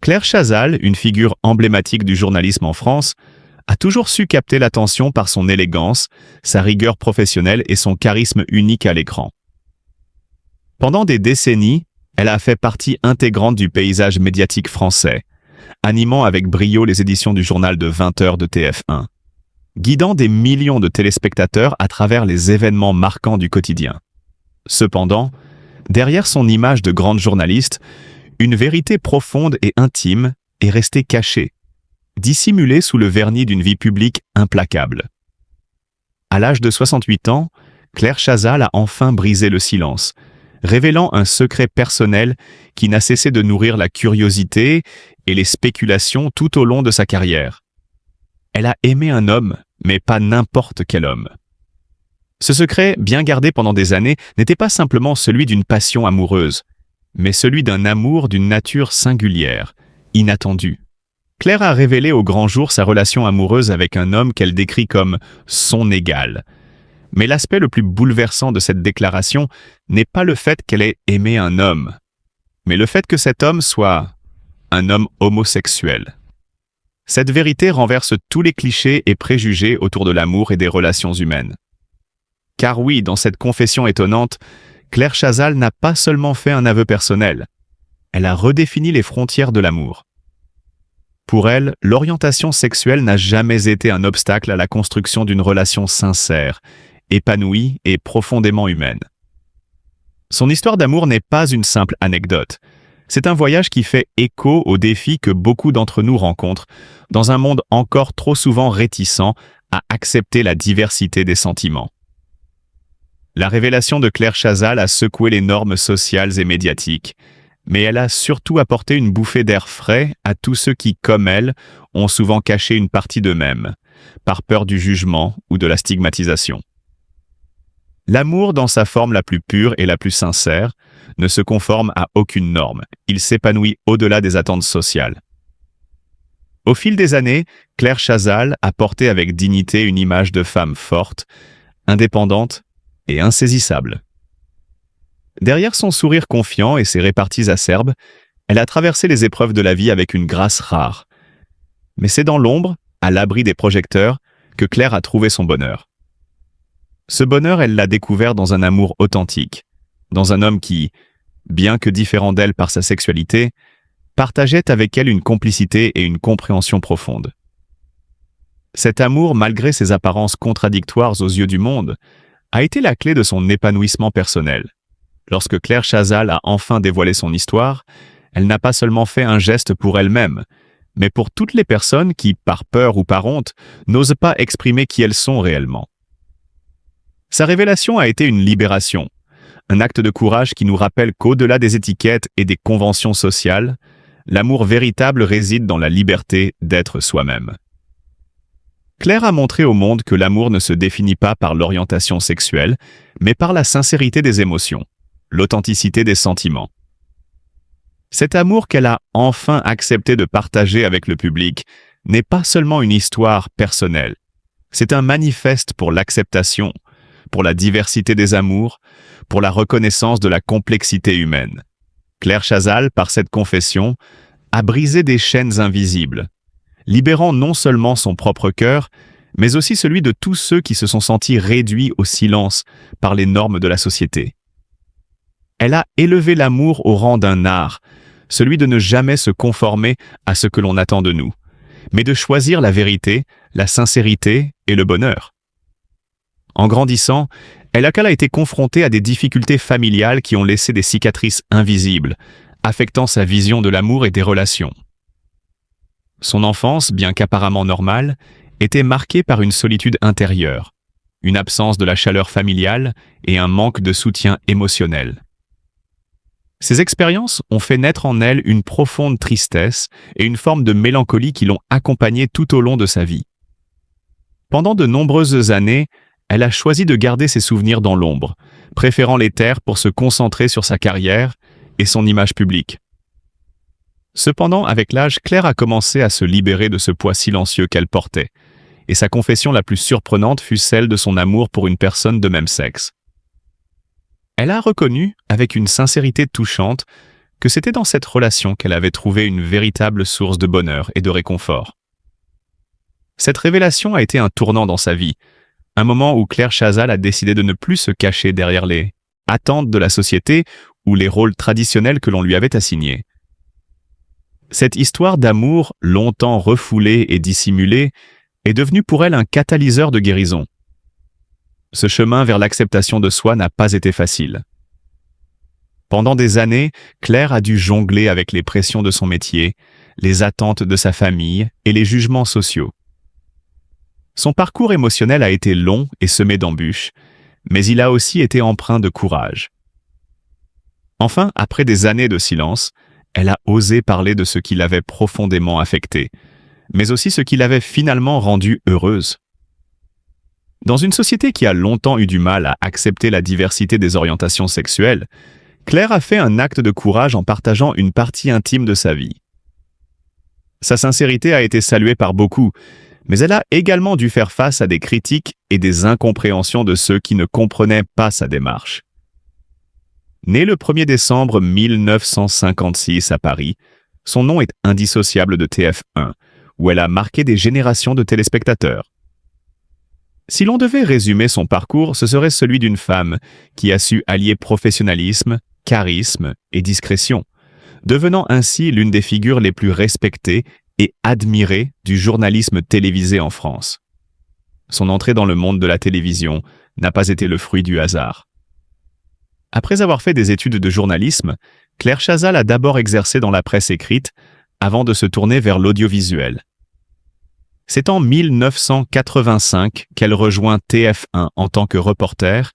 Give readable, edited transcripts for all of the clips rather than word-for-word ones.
Claire Chazal, une figure emblématique du journalisme en France, a toujours su capter l'attention par son élégance, sa rigueur professionnelle et son charisme unique à l'écran. Pendant des décennies, elle a fait partie intégrante du paysage médiatique français, animant avec brio les éditions du journal de 20 heures de TF1, guidant des millions de téléspectateurs à travers les événements marquants du quotidien. Cependant, derrière son image de grande journaliste, une vérité profonde et intime est restée cachée, dissimulée sous le vernis d'une vie publique implacable. À l'âge de 68 ans, Claire Chazal a enfin brisé le silence, révélant un secret personnel qui n'a cessé de nourrir la curiosité et les spéculations tout au long de sa carrière. Elle a aimé un homme, mais pas n'importe quel homme. Ce secret, bien gardé pendant des années, n'était pas simplement celui d'une passion amoureuse, mais celui d'un amour d'une nature singulière, inattendue. Claire a révélé au grand jour sa relation amoureuse avec un homme qu'elle décrit comme son égal. Mais l'aspect le plus bouleversant de cette déclaration n'est pas le fait qu'elle ait aimé un homme, mais le fait que cet homme soit un homme homosexuel. Cette vérité renverse tous les clichés et préjugés autour de l'amour et des relations humaines. Car oui, dans cette confession étonnante, Claire Chazal n'a pas seulement fait un aveu personnel, elle a redéfini les frontières de l'amour. Pour elle, l'orientation sexuelle n'a jamais été un obstacle à la construction d'une relation sincère, épanouie et profondément humaine. Son histoire d'amour n'est pas une simple anecdote. C'est un voyage qui fait écho aux défis que beaucoup d'entre nous rencontrent dans un monde encore trop souvent réticent à accepter la diversité des sentiments. La révélation de Claire Chazal a secoué les normes sociales et médiatiques, mais elle a surtout apporté une bouffée d'air frais à tous ceux qui, comme elle, ont souvent caché une partie d'eux-mêmes, par peur du jugement ou de la stigmatisation. L'amour, dans sa forme la plus pure et la plus sincère, ne se conforme à aucune norme. Il s'épanouit au-delà des attentes sociales. Au fil des années, Claire Chazal a porté avec dignité une image de femme forte, indépendante et insaisissable. Derrière son sourire confiant et ses réparties acerbes, elle a traversé les épreuves de la vie avec une grâce rare. Mais c'est dans l'ombre, à l'abri des projecteurs, que Claire a trouvé son bonheur. Ce bonheur, elle l'a découvert dans un amour authentique, dans un homme qui, bien que différent d'elle par sa sexualité, partageait avec elle une complicité et une compréhension profonde. Cet amour, malgré ses apparences contradictoires aux yeux du monde, a été la clé de son épanouissement personnel. Lorsque Claire Chazal a enfin dévoilé son histoire, elle n'a pas seulement fait un geste pour elle-même, mais pour toutes les personnes qui, par peur ou par honte, n'osent pas exprimer qui elles sont réellement. Sa révélation a été une libération, un acte de courage qui nous rappelle qu'au-delà des étiquettes et des conventions sociales, l'amour véritable réside dans la liberté d'être soi-même. Claire a montré au monde que l'amour ne se définit pas par l'orientation sexuelle, mais par la sincérité des émotions, l'authenticité des sentiments. Cet amour qu'elle a enfin accepté de partager avec le public n'est pas seulement une histoire personnelle, c'est un manifeste pour l'acceptation, pour la diversité des amours, pour la reconnaissance de la complexité humaine. Claire Chazal, par cette confession, a brisé des chaînes invisibles, libérant non seulement son propre cœur, mais aussi celui de tous ceux qui se sont sentis réduits au silence par les normes de la société. Elle a élevé l'amour au rang d'un art, celui de ne jamais se conformer à ce que l'on attend de nous, mais de choisir la vérité, la sincérité et le bonheur. En grandissant, elle a été confrontée à des difficultés familiales qui ont laissé des cicatrices invisibles, affectant sa vision de l'amour et des relations. Son enfance, bien qu'apparemment normale, était marquée par une solitude intérieure, une absence de la chaleur familiale et un manque de soutien émotionnel. Ces expériences ont fait naître en elle une profonde tristesse et une forme de mélancolie qui l'ont accompagnée tout au long de sa vie. Pendant de nombreuses années, elle a choisi de garder ses souvenirs dans l'ombre, préférant les taire pour se concentrer sur sa carrière et son image publique. Cependant, avec l'âge, Claire a commencé à se libérer de ce poids silencieux qu'elle portait, et sa confession la plus surprenante fut celle de son amour pour une personne de même sexe. Elle a reconnu, avec une sincérité touchante, que c'était dans cette relation qu'elle avait trouvé une véritable source de bonheur et de réconfort. Cette révélation a été un tournant dans sa vie, un moment où Claire Chazal a décidé de ne plus se cacher derrière les attentes de la société ou les rôles traditionnels que l'on lui avait assignés. Cette histoire d'amour, longtemps refoulée et dissimulée, est devenue pour elle un catalyseur de guérison. Ce chemin vers l'acceptation de soi n'a pas été facile. Pendant des années, Claire a dû jongler avec les pressions de son métier, les attentes de sa famille et les jugements sociaux. Son parcours émotionnel a été long et semé d'embûches, mais il a aussi été empreint de courage. Enfin, après des années de silence, elle a osé parler de ce qui l'avait profondément affectée, mais aussi ce qui l'avait finalement rendue heureuse. Dans une société qui a longtemps eu du mal à accepter la diversité des orientations sexuelles, Claire a fait un acte de courage en partageant une partie intime de sa vie. Sa sincérité a été saluée par beaucoup, mais elle a également dû faire face à des critiques et des incompréhensions de ceux qui ne comprenaient pas sa démarche. Née le 1er décembre 1956 à Paris, son nom est indissociable de TF1, où elle a marqué des générations de téléspectateurs. Si l'on devait résumer son parcours, ce serait celui d'une femme qui a su allier professionnalisme, charisme et discrétion, devenant ainsi l'une des figures les plus respectées et admirées du journalisme télévisé en France. Son entrée dans le monde de la télévision n'a pas été le fruit du hasard. Après avoir fait des études de journalisme, Claire Chazal a d'abord exercé dans la presse écrite avant de se tourner vers l'audiovisuel. C'est en 1985 qu'elle rejoint TF1 en tant que reporter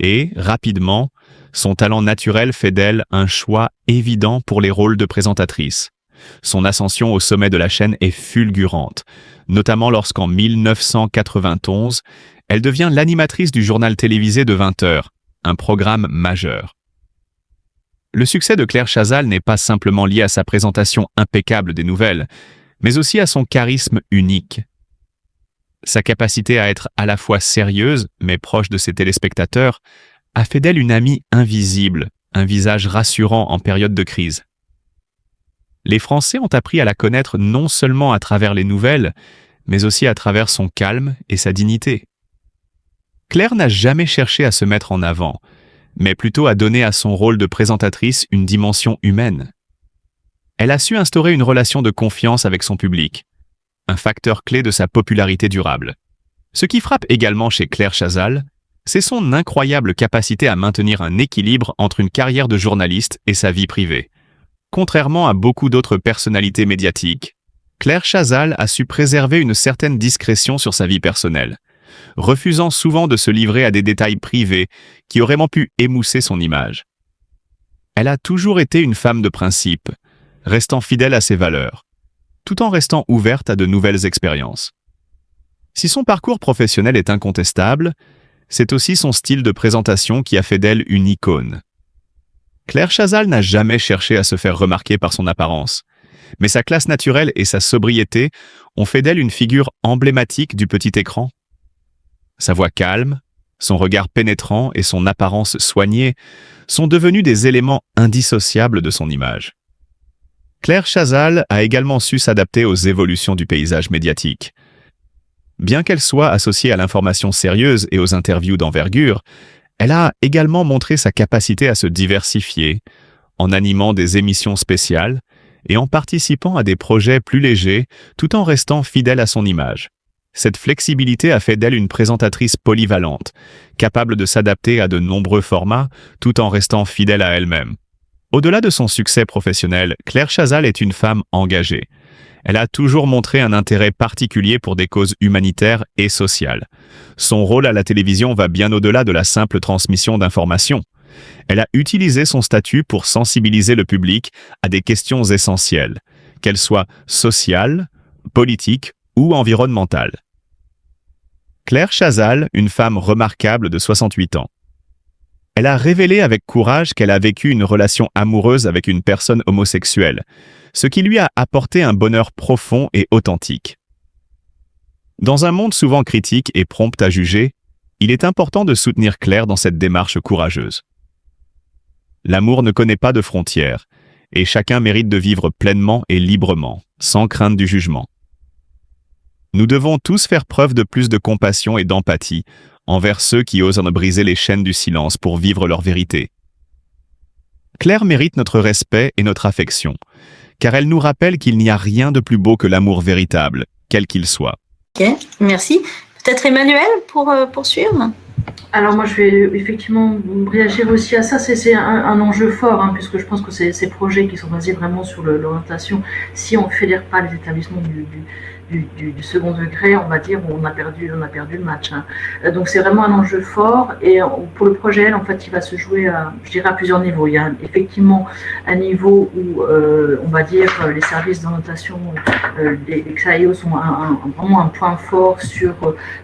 et, rapidement, son talent naturel fait d'elle un choix évident pour les rôles de présentatrice. Son ascension au sommet de la chaîne est fulgurante, notamment lorsqu'en 1991, elle devient l'animatrice du journal télévisé de 20 heures, un programme majeur. Le succès de Claire Chazal n'est pas simplement lié à sa présentation impeccable des nouvelles, mais aussi à son charisme unique. Sa capacité à être à la fois sérieuse, mais proche de ses téléspectateurs, a fait d'elle une amie invisible, un visage rassurant en période de crise. Les Français ont appris à la connaître non seulement à travers les nouvelles, mais aussi à travers son calme et sa dignité. Claire n'a jamais cherché à se mettre en avant, mais plutôt à donner à son rôle de présentatrice une dimension humaine. Elle a su instaurer une relation de confiance avec son public, un facteur clé de sa popularité durable. Ce qui frappe également chez Claire Chazal, c'est son incroyable capacité à maintenir un équilibre entre une carrière de journaliste et sa vie privée. Contrairement à beaucoup d'autres personnalités médiatiques, Claire Chazal a su préserver une certaine discrétion sur sa vie personnelle, refusant souvent de se livrer à des détails privés qui auraient pu émousser son image. Elle a toujours été une femme de principe, restant fidèle à ses valeurs, tout en restant ouverte à de nouvelles expériences. Si son parcours professionnel est incontestable, c'est aussi son style de présentation qui a fait d'elle une icône. Claire Chazal n'a jamais cherché à se faire remarquer par son apparence, mais sa classe naturelle et sa sobriété ont fait d'elle une figure emblématique du petit écran. Sa voix calme, son regard pénétrant et son apparence soignée sont devenus des éléments indissociables de son image. Claire Chazal a également su s'adapter aux évolutions du paysage médiatique. Bien qu'elle soit associée à l'information sérieuse et aux interviews d'envergure, elle a également montré sa capacité à se diversifier, en animant des émissions spéciales et en participant à des projets plus légers tout en restant fidèle à son image. Cette flexibilité a fait d'elle une présentatrice polyvalente, capable de s'adapter à de nombreux formats tout en restant fidèle à elle-même. Au-delà de son succès professionnel, Claire Chazal est une femme engagée. Elle a toujours montré un intérêt particulier pour des causes humanitaires et sociales. Son rôle à la télévision va bien au-delà de la simple transmission d'informations. Elle a utilisé son statut pour sensibiliser le public à des questions essentielles, qu'elles soient sociales, politiques ou environnementales. Claire Chazal, une femme remarquable de 68 ans. Elle a révélé avec courage qu'elle a vécu une relation amoureuse avec une personne homosexuelle, ce qui lui a apporté un bonheur profond et authentique. Dans un monde souvent critique et prompt à juger, il est important de soutenir Claire dans cette démarche courageuse. L'amour ne connaît pas de frontières, et chacun mérite de vivre pleinement et librement, sans crainte du jugement. Nous devons tous faire preuve de plus de compassion et d'empathie envers ceux qui osent en briser les chaînes du silence pour vivre leur vérité. Claire mérite notre respect et notre affection, car elle nous rappelle qu'il n'y a rien de plus beau que l'amour véritable, quel qu'il soit. Ok, merci. Peut-être Emmanuel pour poursuivre. Alors moi je vais effectivement réagir aussi à ça, c'est un enjeu fort, hein, puisque je pense que ces projets qui sont basés vraiment sur l'orientation, si on ne fédère pas les établissements du second degré, on va dire, on a perdu le match. Hein. Donc c'est vraiment un enjeu fort, et pour le projet L, en fait, il va se jouer je dirais à plusieurs niveaux. Il y a effectivement un niveau où on va dire les services d'orientation des XAIO sont vraiment un point fort sur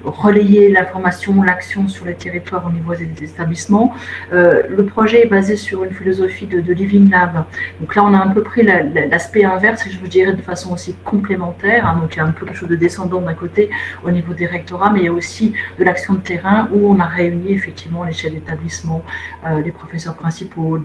relayer l'information, l'action sur les territoires au niveau des établissements. Le projet est basé sur une philosophie de Living Lab. Donc là, on a un peu pris l'aspect inverse, et je vous dirais de façon aussi complémentaire. Hein, donc il y a un peu quelque chose de descendant d'un côté au niveau des rectorats, mais il y a aussi de l'action de terrain où on a réuni effectivement les chefs d'établissement, les professeurs principaux,